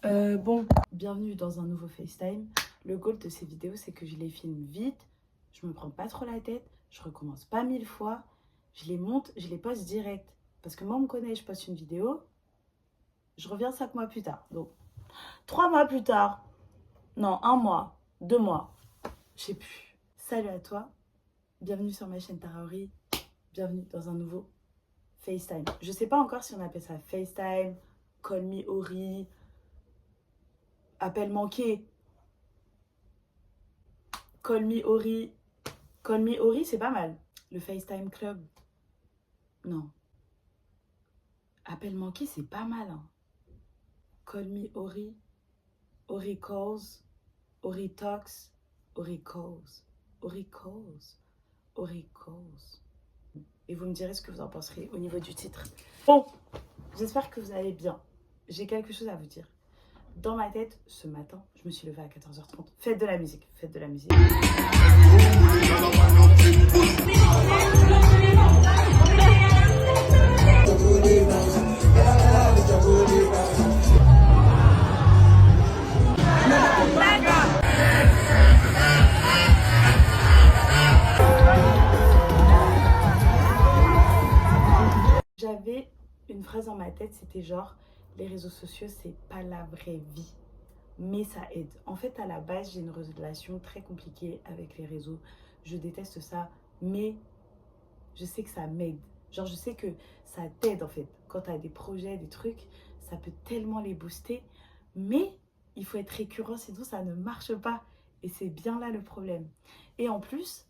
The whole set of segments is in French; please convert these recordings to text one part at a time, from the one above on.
Bon, bienvenue dans un nouveau FaceTime. Le goal de ces vidéos, c'est que je les filme vite, je me prends pas trop la tête, je recommence pas 1000 fois, je les monte, je les poste direct. Parce que moi, on me connaît, je poste une vidéo, je reviens 5 mois plus tard. Donc, 3 mois plus tard, non, 1 mois, 2 mois, je sais plus. Salut à toi, bienvenue sur ma chaîne Taraori, bienvenue dans un nouveau FaceTime. Je sais pas encore si on appelle ça FaceTime, Call Me Ori, appel manqué. Call Me Ori. Call Me Ori, c'est pas mal. Le FaceTime Club. Non. Appel manqué, c'est pas mal. Hein. Call Me Ori. Ori Calls. Ori Talks. Ori Calls. Ori Calls. Ori Calls. Et vous me direz ce que vous en penserez au niveau du titre. Bon, j'espère que vous allez bien. J'ai quelque chose à vous dire. Dans ma tête, ce matin, je me suis levée à 14h30. Faites de la musique, faites de la musique. J'avais une phrase dans ma tête, c'était genre, les réseaux sociaux, c'est pas la vraie vie, mais ça aide. En fait, à la base, j'ai une relation très compliquée avec les réseaux. Je déteste ça, mais je sais que ça m'aide. Genre, je sais que ça t'aide, en fait. Quand tu as des projets, des trucs, ça peut tellement les booster, mais il faut être récurrent, sinon ça ne marche pas. Et c'est bien là le problème. Et en plus,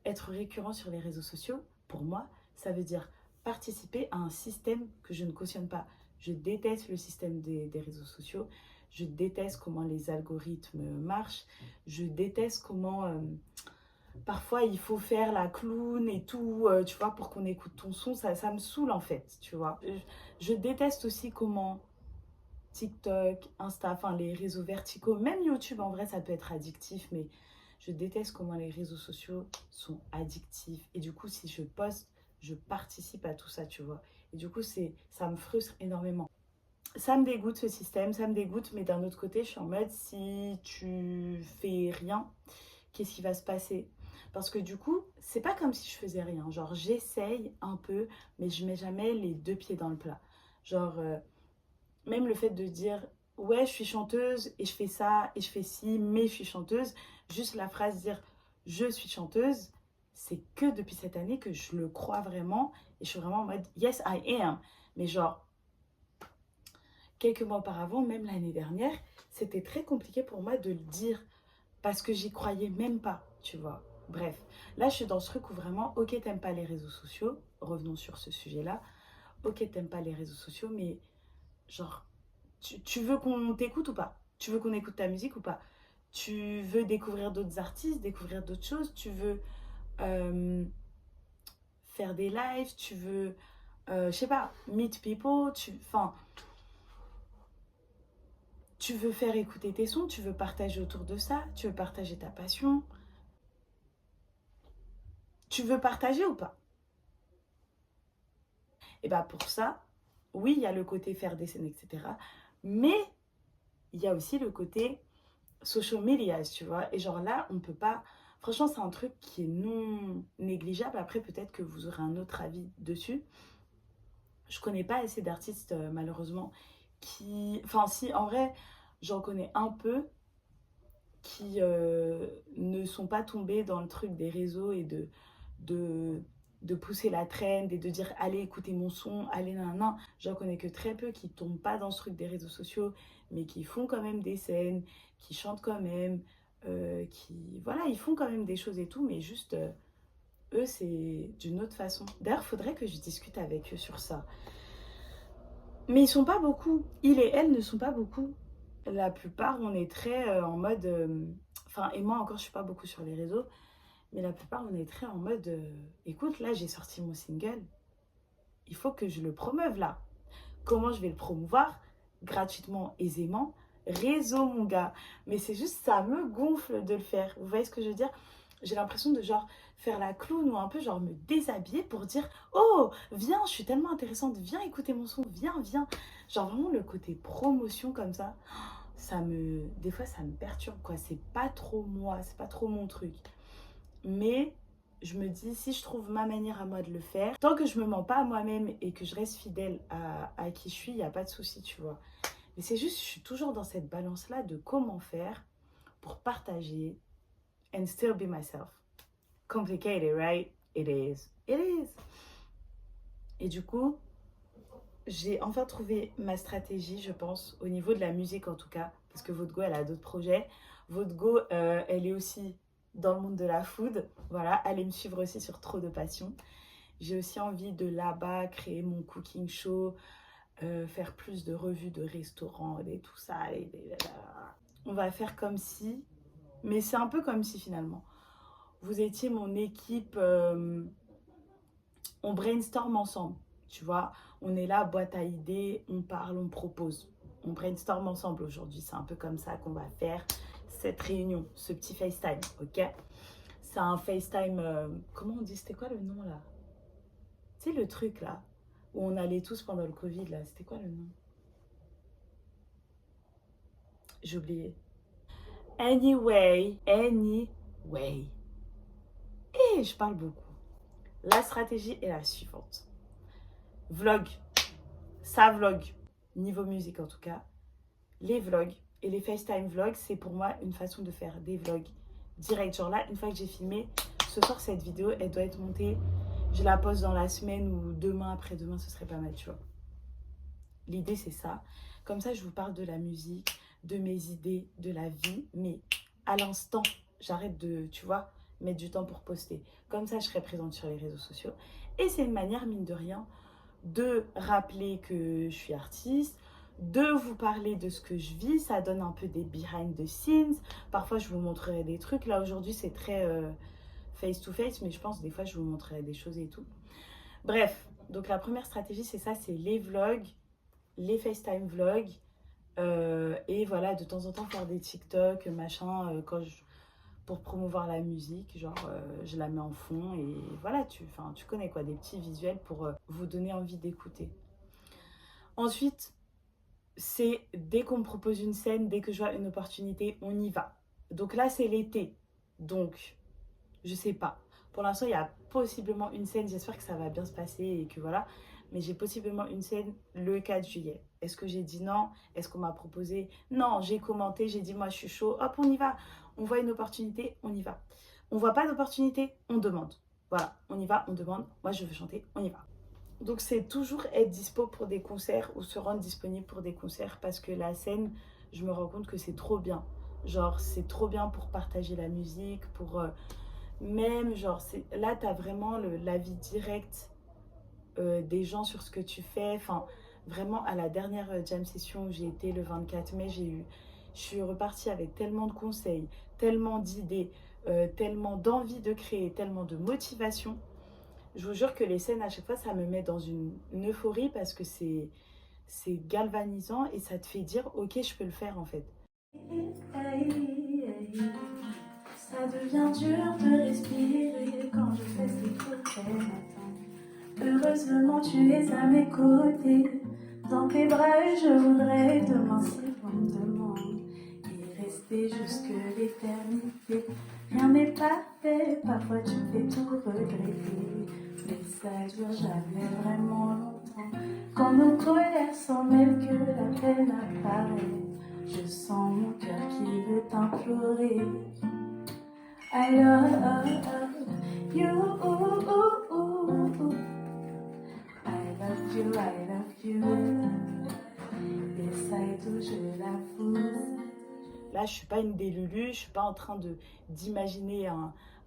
être récurrent sur les réseaux sociaux, pour moi, ça veut dire participer à un système que je ne cautionne pas. Je déteste le système des réseaux sociaux. Je déteste comment les algorithmes marchent. Je déteste comment parfois il faut faire la clown et tout, tu vois, pour qu'on écoute ton son. Ça me saoule en fait, tu vois. Je déteste aussi comment TikTok, Insta, enfin les réseaux verticaux, même YouTube en vrai ça peut être addictif, mais je déteste comment les réseaux sociaux sont addictifs. Et du coup, si je poste, je participe à tout ça, tu vois. Et du coup, ça me frustre énormément. Ça me dégoûte ce système, ça me dégoûte, mais d'un autre côté, je suis en mode, si tu fais rien, qu'est-ce qui va se passer? Parce que du coup, c'est pas comme si je faisais rien. Genre, j'essaye un peu, mais je mets jamais les deux pieds dans le plat. Genre, même le fait de dire ouais, je suis chanteuse et je fais ça et je fais ci, mais je suis chanteuse, juste la phrase dire je suis chanteuse, c'est que depuis cette année que je le crois vraiment et je suis vraiment en mode yes, I am. Mais genre, quelques mois auparavant, même l'année dernière, c'était très compliqué pour moi de le dire parce que j'y croyais même pas, tu vois. Bref, là je suis dans ce truc où vraiment, ok, t'aimes pas les réseaux sociaux, revenons sur ce sujet-là, ok, t'aimes pas les réseaux sociaux, mais genre, tu veux qu'on t'écoute ou pas? Tu veux qu'on écoute ta musique ou pas? Tu veux découvrir d'autres artistes, découvrir d'autres choses? Tu veux faire des lives? Tu veux, je sais pas, meet people? Enfin, tu veux faire écouter tes sons? Tu veux partager autour de ça? Tu veux partager ta passion? Tu veux partager ou pas? Et bah pour ça, oui, il y a le côté faire des scènes, etc. Mais il y a aussi le côté social media, tu vois. Et genre là, on peut pas... Franchement, c'est un truc qui est non négligeable. Après, peut-être que vous aurez un autre avis dessus. Je connais pas assez d'artistes, malheureusement, qui... Enfin, si, en vrai, j'en connais un peu qui ne sont pas tombés dans le truc des réseaux et de, de pousser la trend et de dire allez écoutez mon son, allez nan. J'en connais que très peu qui tombent pas dans ce truc des réseaux sociaux, mais qui font quand même des scènes, qui chantent quand même, qui voilà, ils font quand même des choses et tout, mais juste eux c'est d'une autre façon. D'ailleurs, faudrait que je discute avec eux sur ça. Mais ils sont pas beaucoup. Ils et elles ne sont pas beaucoup. La plupart, on est très en mode. Enfin, et moi encore, je suis pas beaucoup sur les réseaux. Mais la plupart, on est très en mode écoute, là, j'ai sorti mon single. Il faut que je le promeuve là. Comment je vais le promouvoir? Gratuitement, aisément. Réseau, mon gars. Mais c'est juste, ça me gonfle de le faire. Vous voyez ce que je veux dire? j'ai l'impression de genre faire la clown ou un peu genre me déshabiller pour dire oh viens, je suis tellement intéressante, viens écouter mon son, viens. Genre vraiment le côté promotion comme ça, des fois ça me perturbe quoi, c'est pas trop moi, c'est pas trop mon truc. Mais je me dis, si je trouve ma manière à moi de le faire, tant que je me mens pas à moi-même et que je reste fidèle à qui je suis, il n'y a pas de souci, tu vois. Mais c'est juste, je suis toujours dans cette balance-là de comment faire pour partager and still be myself. Complicated, right? It is. It is. Et du coup, j'ai enfin trouvé ma stratégie, je pense, au niveau de la musique en tout cas, parce que Vodgo, elle a d'autres projets. Vodgo, elle est aussi dans le monde de la food. Voilà, allez me suivre aussi sur Trop de Passion. J'ai aussi envie de là-bas créer mon cooking show, faire plus de revues de restaurants et tout ça. On va faire comme si, mais c'est un peu comme si finalement, vous étiez mon équipe, on brainstorm ensemble, tu vois. On est là, boîte à idées, on parle, on propose. On brainstorm ensemble aujourd'hui. C'est un peu comme ça qu'on va faire cette réunion, ce petit FaceTime, ok? C'est un FaceTime, comment on dit, c'était quoi le nom là? Tu sais le truc là, où on allait tous pendant le Covid là, c'était quoi le nom? J'ai oublié. Anyway. Et je parle beaucoup. La stratégie est la suivante. Vlog, ça vlog, niveau musique en tout cas. Les vlogs et les FaceTime vlogs, c'est pour moi une façon de faire des vlogs direct. Genre là, une fois que j'ai filmé, ce soir cette vidéo, elle doit être montée. Je la poste dans la semaine ou demain, après-demain, ce serait pas mal, tu vois. L'idée, c'est ça. Comme ça, je vous parle de la musique, de mes idées, de la vie, mais à l'instant, j'arrête de, tu vois, mettre du temps pour poster. Comme ça, je serai présente sur les réseaux sociaux. Et c'est une manière, mine de rien, de rappeler que je suis artiste, de vous parler de ce que je vis. Ça donne un peu des behind the scenes. Parfois, je vous montrerai des trucs. Là, aujourd'hui, c'est très face to face, mais je pense des fois, je vous montrerai des choses et tout. Bref, donc la première stratégie, c'est ça, c'est les vlogs, les FaceTime vlogs. Et voilà, de temps en temps faire des TikTok, machin, pour promouvoir la musique. Genre, je la mets en fond et voilà, tu connais quoi, des petits visuels pour vous donner envie d'écouter. Ensuite, c'est dès qu'on me propose une scène, dès que je vois une opportunité, on y va. Donc là, c'est l'été. Donc, je sais pas. Pour l'instant, il y a possiblement une scène. J'espère que ça va bien se passer et que voilà. Mais j'ai possiblement une scène le 4 juillet. Est-ce que j'ai dit non? Est-ce qu'on m'a proposé? Non, j'ai commenté, j'ai dit moi je suis chaud. Hop, on y va. On voit une opportunité, on y va. On voit pas d'opportunité, on demande. Voilà, on y va, on demande. Moi je veux chanter, on y va. Donc c'est toujours être dispo pour des concerts ou se rendre disponible pour des concerts parce que la scène, je me rends compte que c'est trop bien. Genre c'est trop bien pour partager la musique, pour même genre là tu as vraiment l'avis direct des gens sur ce que tu fais. Enfin vraiment à la dernière jam session où j'ai été le 24 mai, je suis repartie avec tellement de conseils, tellement d'idées, tellement d'envie de créer, tellement de motivation. Je vous jure que les scènes, à chaque fois, ça me met dans une euphorie parce que c'est galvanisant et ça te fait dire, ok, je peux le faire en fait. Ça devient dur de respirer quand je fais ce qu'il faut faire. Heureusement, tu es à mes côtés. Dans tes bras, je voudrais demain si on me demande et rester jusque l'éternité. Rien n'est parfait, parfois tu me fais tout regretter. Mais ça dure jamais vraiment longtemps. Quand nos colères s'en mêlent, que la peine apparaît, je sens mon cœur qui veut t'implorer. I love you. I love you. Yes, I do, je l'avoue. Là, je suis pas une délulu, je suis pas en train d'imaginer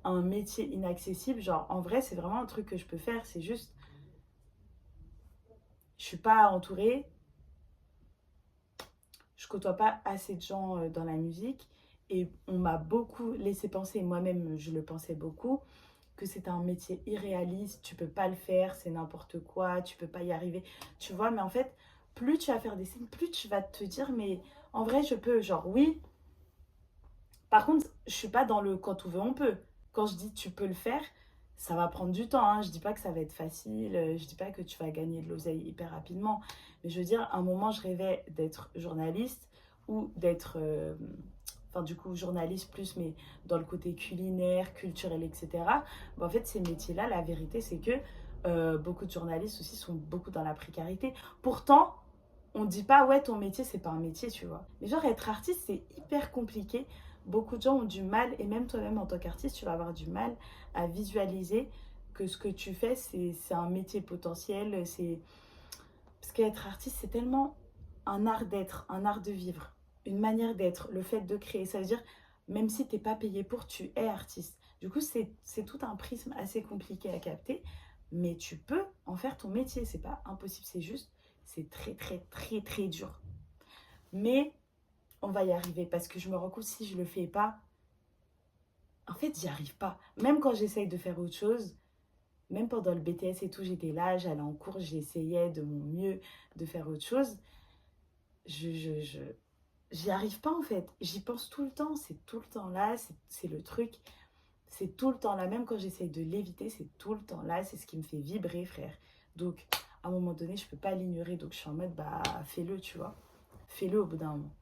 un métier inaccessible. Genre, en vrai, c'est vraiment un truc que je peux faire. C'est juste, je suis pas entourée, je côtoie pas assez de gens dans la musique. Et on m'a beaucoup laissé penser, et moi-même je le pensais beaucoup, que c'est un métier irréaliste, tu peux pas le faire, c'est n'importe quoi, tu peux pas y arriver. Tu vois, mais en fait, plus tu vas faire des scènes, plus tu vas te dire, mais en vrai, je peux. Genre, oui. Par contre, je suis pas dans le quand on veut, on peut. quand je dis tu peux le faire, ça va prendre du temps, hein. Je dis pas que ça va être facile, je dis pas que tu vas gagner de l'oseille hyper rapidement. Mais je veux dire, à un moment, je rêvais d'être journaliste ou d'être... enfin, du coup, journaliste plus, mais dans le côté culinaire, culturel, etc. En fait, ces métiers-là, la vérité, c'est que beaucoup de journalistes aussi sont beaucoup dans la précarité. Pourtant, on dit pas, ouais, ton métier, c'est pas un métier, tu vois. Mais genre, être artiste, c'est hyper compliqué. Beaucoup de gens ont du mal, et même toi-même en tant qu'artiste, tu vas avoir du mal à visualiser que ce que tu fais, c'est un métier potentiel. Parce qu'être artiste, c'est tellement un art d'être, un art de vivre, une manière d'être, le fait de créer. Ça veut dire, même si tu n'es pas payé pour, tu es artiste. Du coup, c'est tout un prisme assez compliqué à capter, mais tu peux en faire ton métier. C'est pas impossible, c'est juste, c'est très, très, très, très dur. Mais on va y arriver parce que je me rends compte si je le fais pas, en fait, j'y arrive pas. Même quand j'essaye de faire autre chose, même pendant le BTS et tout, j'étais là, j'allais en cours, j'essayais de mon mieux de faire autre chose. Je, je, je, J'y arrive pas en fait. J'y pense tout le temps. C'est tout le temps là. C'est le truc. C'est tout le temps là. Même quand j'essaye de l'éviter, c'est tout le temps là. C'est ce qui me fait vibrer, frère. Donc, à un moment donné, je peux pas l'ignorer. Donc, je suis en mode, bah, fais-le, tu vois. Fais-le au bout d'un moment.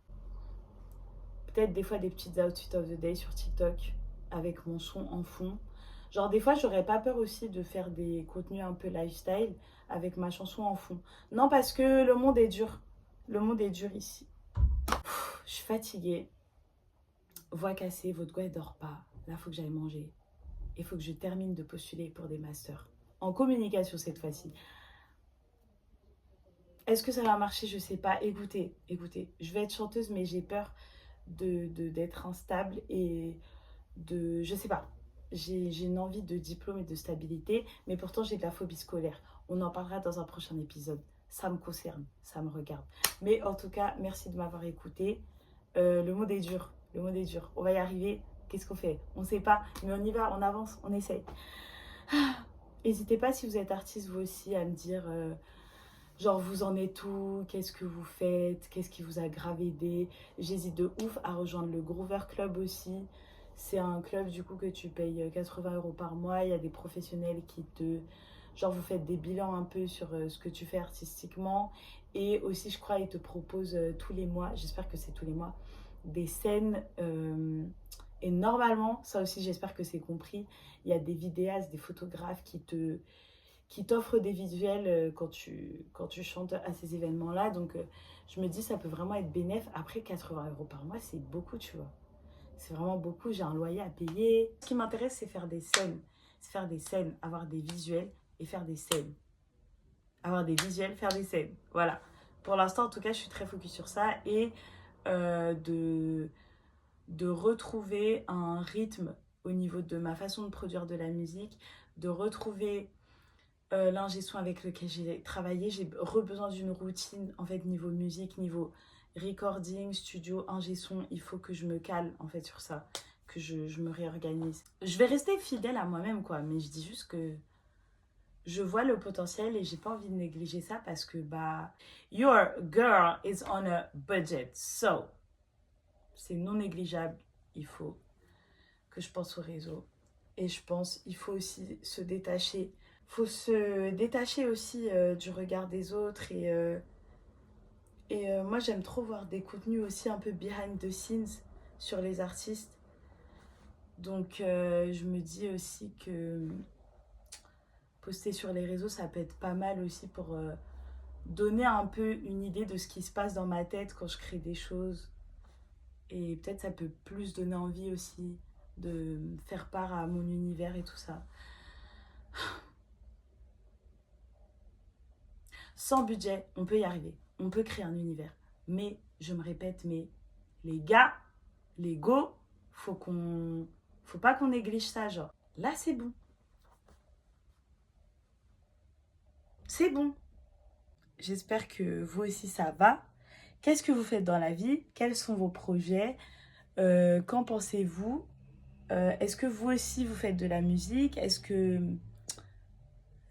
Peut-être des fois des petites outfits of the day sur TikTok avec mon son en fond. Genre, des fois, j'aurais pas peur aussi de faire des contenus un peu lifestyle avec ma chanson en fond. Non, parce que le monde est dur. Le monde est dur ici. Je suis fatiguée. Voix cassée, votre goût ne dort pas. Là, il faut que j'aille manger. Il faut que je termine de postuler pour des masters. En communication cette fois-ci. Est-ce que ça va marcher? Je sais pas. Écoutez, je vais être chanteuse, mais j'ai peur d'être instable et de... Je sais pas. J'ai une envie de diplôme et de stabilité, mais pourtant j'ai de la phobie scolaire. On en parlera dans un prochain épisode. Ça me concerne, ça me regarde. Mais en tout cas, merci de m'avoir écouté. Le monde est dur, le monde est dur. On va y arriver. Qu'est-ce qu'on fait? On sait pas, mais on y va, on avance, on essaye. N'hésitez pas si vous êtes artiste vous aussi à me dire genre vous en êtes où, qu'est-ce que vous faites, qu'est-ce qui vous a grave aidé. J'hésite de ouf à rejoindre le Groover Club aussi. C'est un club du coup que tu payes 80 € par mois. Il y a des professionnels qui te... Genre vous faites des bilans un peu sur ce que tu fais artistiquement. Et aussi je crois ils te proposent tous les mois, j'espère que c'est tous les mois, des scènes. Et normalement, ça aussi j'espère que c'est compris, il y a des vidéastes, des photographes qui t'offrent des visuels quand tu chantes à ces événements-là. Donc, je me dis, ça peut vraiment être bénéf. Après, 80 € par mois, c'est beaucoup, tu vois. C'est vraiment beaucoup. J'ai un loyer à payer. Ce qui m'intéresse, c'est faire des scènes. C'est faire des scènes, avoir des visuels et faire des scènes. Avoir des visuels, faire des scènes. Voilà. Pour l'instant, en tout cas, je suis très focus sur ça. Et de retrouver un rythme au niveau de ma façon de produire de la musique, de retrouver l'ingé son avec lequel j'ai travaillé. J'ai besoin d'une routine en fait niveau musique, niveau recording, studio, ingé son. Il faut que je me cale en fait sur ça, que je me réorganise. Je vais rester fidèle à moi-même quoi, mais je dis juste que je vois le potentiel et j'ai pas envie de négliger ça parce que bah your girl is on a budget, so c'est non négligeable. Il faut que je pense au réseau et je pense il faut aussi se détacher. Faut se détacher aussi du regard des autres et moi j'aime trop voir des contenus aussi un peu behind the scenes sur les artistes. Donc je me dis aussi que poster sur les réseaux ça peut être pas mal aussi pour donner un peu une idée de ce qui se passe dans ma tête quand je crée des choses. Et peut-être ça peut plus donner envie aussi de faire part à mon univers et tout ça. Sans budget, on peut y arriver. On peut créer un univers. Mais, je me répète, mais les gars, les go, faut pas qu'on néglige ça, genre. Là, c'est bon. C'est bon. J'espère que vous aussi, ça va. Qu'est-ce que vous faites dans la vie? Quels sont vos projets? Qu'en pensez-vous? Est-ce que vous aussi, vous faites de la musique? Est-ce que...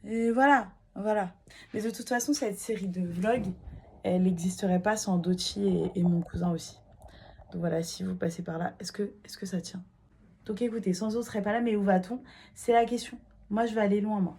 Et voilà, voilà. Mais de toute façon, cette série de vlogs, elle n'existerait pas sans Dochi et mon cousin aussi. Donc voilà, si vous passez par là, est-ce que ça tient? Donc écoutez, sans eux, on serait pas là, mais où va-t-on? C'est la question. Moi, je vais aller loin, moi.